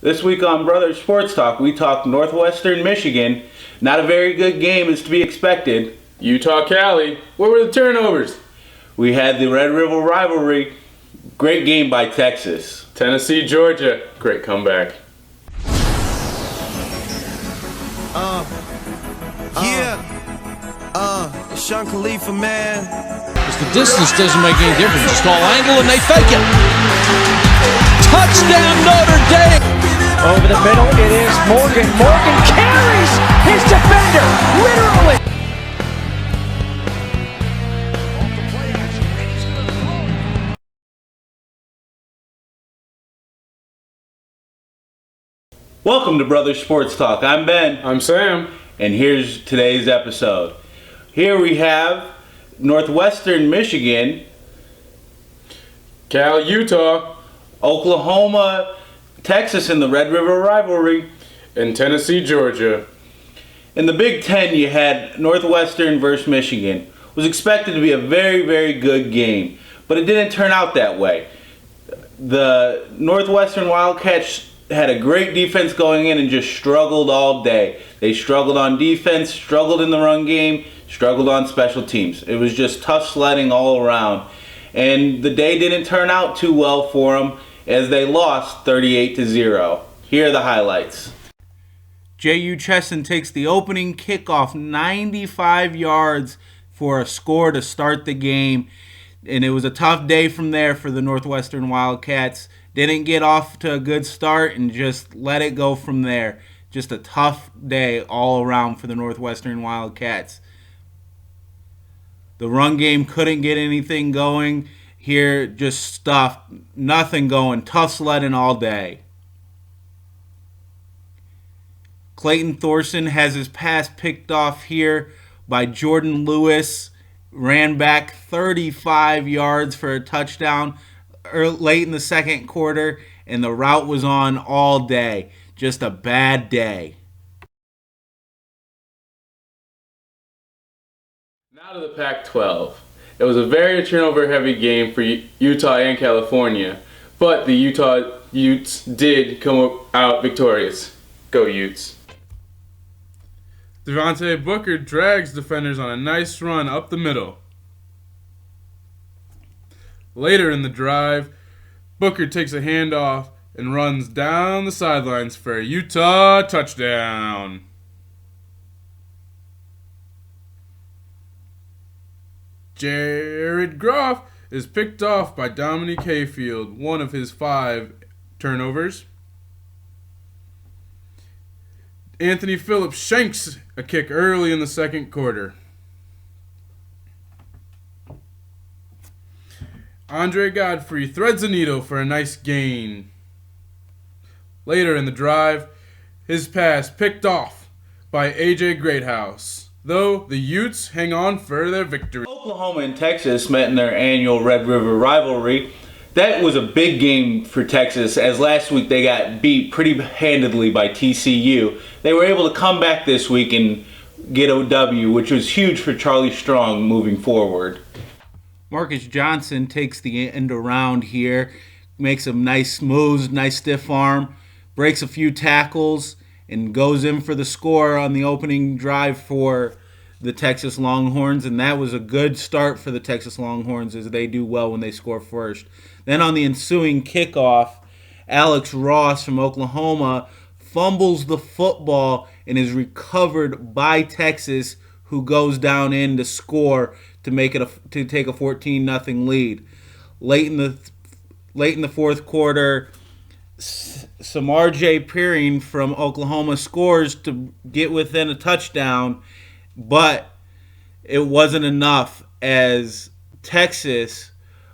This week on Brothers Sports Talk, we talk Northwestern, Michigan. Not a very good game as to be expected. Utah, Cali. What were the turnovers? We had the Red River rivalry. Great game by Texas. Tennessee, Georgia. Great comeback. Sean Khalifa, man. Because the distance doesn't make any difference. It's called angle and they fake it. Touchdown Notre Dame. Over the middle, it is Morgan. Morgan carries his defender, literally. Welcome to Brothers Sports Talk. I'm Ben. I'm Sam. And here's today's episode. Here we have Northwestern, Michigan. Cal, Utah. Oklahoma, Texas in the Red River rivalry. And Tennessee, Georgia. In the Big Ten, you had Northwestern versus Michigan. It was expected to be a very, very good game, but it didn't turn out that way. The Northwestern Wildcats had a great defense going in and just struggled all day. They struggled on defense, struggled in the run game, struggled on special teams. It was just tough sledding all around. And the day didn't turn out too well for them as they lost 38-0. Here are the highlights. J.U. Chesson takes the opening kickoff 95 yards for a score to start the game. And it was a tough day from there for the Northwestern Wildcats. Didn't get off to a good start and just let it go from there. Just a tough day all around for the Northwestern Wildcats. The run game couldn't get anything going. Here, just stuff, nothing going. Tough sledding all day. Clayton Thorson has his pass picked off here by Jordan Lewis. Ran back 35 yards for a touchdown late in the second quarter, and the route was on all day. Just a bad day. Now to the Pac-12. It was a very turnover-heavy game for Utah and California, but the Utah Utes did come out victorious. Go Utes. Devontae Booker drags defenders on a nice run up the middle. Later in the drive, Booker takes a handoff and runs down the sidelines for a Utah touchdown. Jared Goff is picked off by Dominique Hayfield, one of his 5 turnovers. Anthony Phillips shanks a kick early in the second quarter. Andre Godfrey threads a needle for a nice gain. Later in the drive, his pass picked off by A.J. Greathouse, though the Utes hang on for their victory. Oklahoma and Texas met in their annual Red River rivalry. That was a big game for Texas, as last week they got beat pretty handedly by TCU. They were able to come back this week and get a W, which was huge for Charlie Strong moving forward. Marcus Johnson takes the end around here, makes a nice moves, nice stiff arm, breaks a few tackles, and goes in for the score on the opening drive for the Texas Longhorns, and that was a good start for the Texas Longhorns as they do well when they score first. Then on the ensuing kickoff, Alex Ross from Oklahoma fumbles the football and is recovered by Texas, who goes down in to score to make it to take a 14-0 lead. Late in the fourth quarter, Samar J. Peering from Oklahoma scores to get within a touchdown, but it wasn't enough as Texas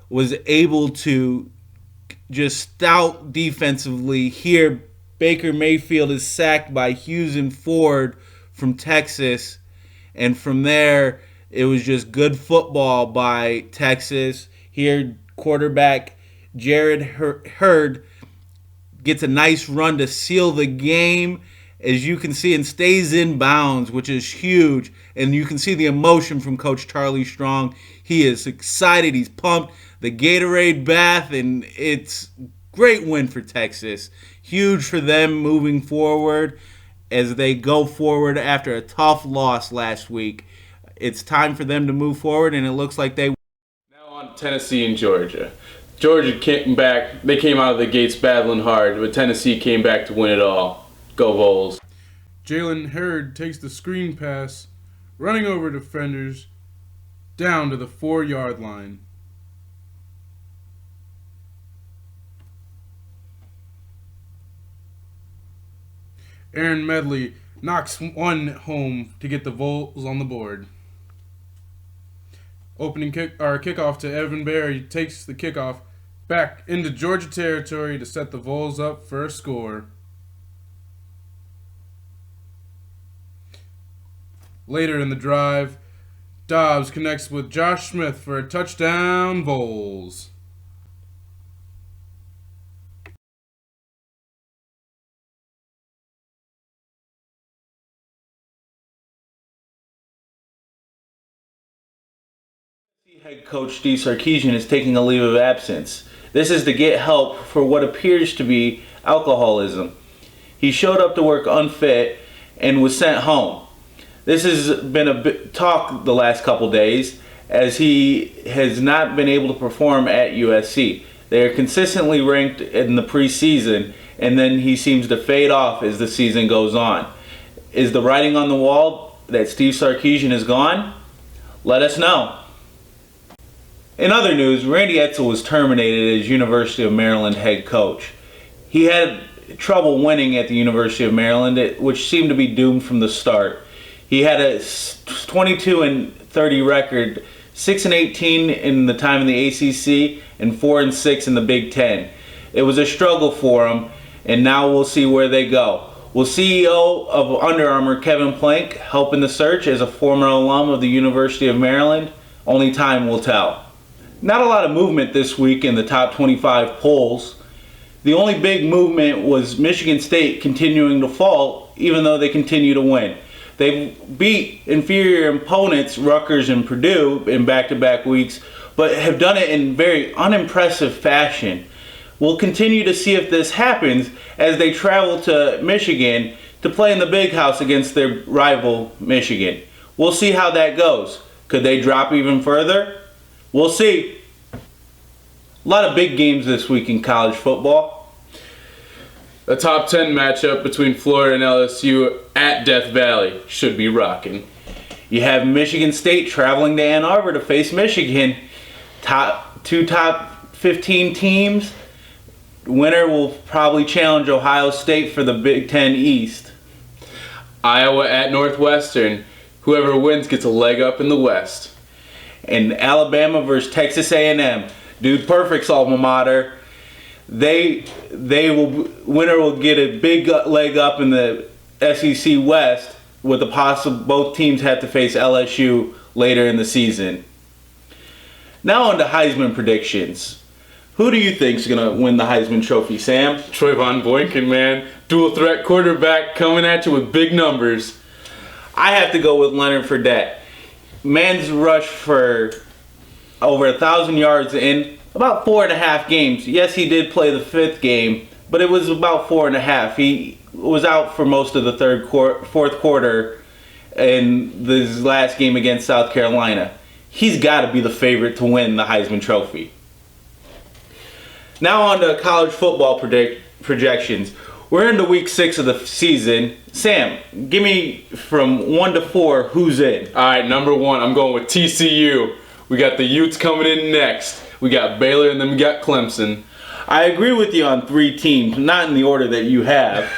was able to just stout defensively. Here, Baker Mayfield is sacked by Hughes and Ford from Texas, and from there, it was just good football by Texas. Here, quarterback Jared Hurd gets a nice run to seal the game, as you can see, and stays in bounds, which is huge. And you can see the emotion from Coach Charlie Strong. He is excited. He's pumped. The Gatorade bath, and it's great win for Texas. Huge for them moving forward as they go forward after a tough loss last week. It's time for them to move forward, and it looks like they... Now on Tennessee and Georgia. Georgia came back. They came out of the gates battling hard, but Tennessee came back to win it all. Go Vols. Jalen Hurd takes the screen pass, running over defenders down to the 4-yard line. Aaron Medley knocks one home to get the Vols on the board. Kickoff to Evan Berry takes the kickoff back into Georgia territory to set the Vols up for a score. Later in the drive, Dobbs connects with Josh Smith for a touchdown, Vols. Head coach Steve Sarkisian is taking a leave of absence. This is to get help for what appears to be alcoholism. He showed up to work unfit and was sent home. This has been a bit talk the last couple days as he has not been able to perform at USC. They are consistently ranked in the preseason, and then he seems to fade off as the season goes on. Is the writing on the wall that Steve Sarkisian is gone? Let us know. In other news, Randy Edsall was terminated as University of Maryland head coach. He had trouble winning at the University of Maryland, which seemed to be doomed from the start. He had a 22-30 record, 6-18 in the time in the ACC, and 4-6 in the Big Ten. It was a struggle for him, and now we'll see where they go. Will CEO of Under Armour Kevin Plank help in the search as a former alum of the University of Maryland? Only time will tell. Not a lot of movement this week in the top 25 polls. The only big movement was Michigan State continuing to fall, even though they continue to win. They've beat inferior opponents, Rutgers and Purdue, in back-to-back weeks, but have done it in very unimpressive fashion. We'll continue to see if this happens as they travel to Michigan to play in the Big House against their rival, Michigan. We'll see how that goes. Could they drop even further? We'll see. A lot of big games this week in college football. A top 10 matchup between Florida and LSU at Death Valley should be rocking. You have Michigan State traveling to Ann Arbor to face Michigan. Two top 15 teams. Winner will probably challenge Ohio State for the Big Ten East. Iowa at Northwestern. Whoever wins gets a leg up in the West. And Alabama versus Texas A&M. Dude Perfect's alma mater. Winner will get a big leg up in the SEC West, with the possible both teams have to face LSU later in the season. Now on to Heisman predictions. Who do you think is going to win the Heisman Trophy, Sam? Trayvon Boykin, man. Dual threat quarterback coming at you with big numbers. I have to go with Leonard Fournette. Man's rushed for over 1,000 yards in about 4.5 games. Yes, he did play the 5th game, but it was about 4.5. He was out for most of the fourth quarter in this last game against South Carolina. He's got to be the favorite to win the Heisman Trophy. Now on to college football projections. We're into week 6 of the season. Sam, give me from 1 to 4 who's in. All right, number 1, I'm going with TCU. We got the Utes coming in next. We got Baylor and then we got Clemson. I agree with you on 3 teams, not in the order that you have.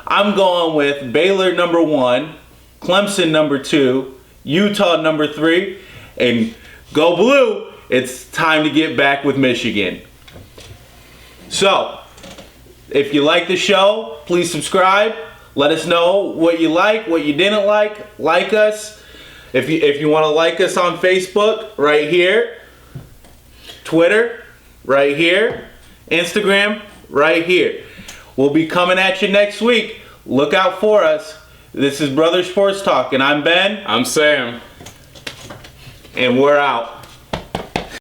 I'm going with Baylor number 1, Clemson number 2, Utah number 3, and go blue, it's time to get back with Michigan. So, if you like the show, please subscribe. Let us know what you like, what you didn't like. Like us. If you want to like us on Facebook, right here. Twitter, right here. Instagram, right here. We'll be coming at you next week. Look out for us. This is Brother Sports Talk, and I'm Ben. I'm Sam. And we're out.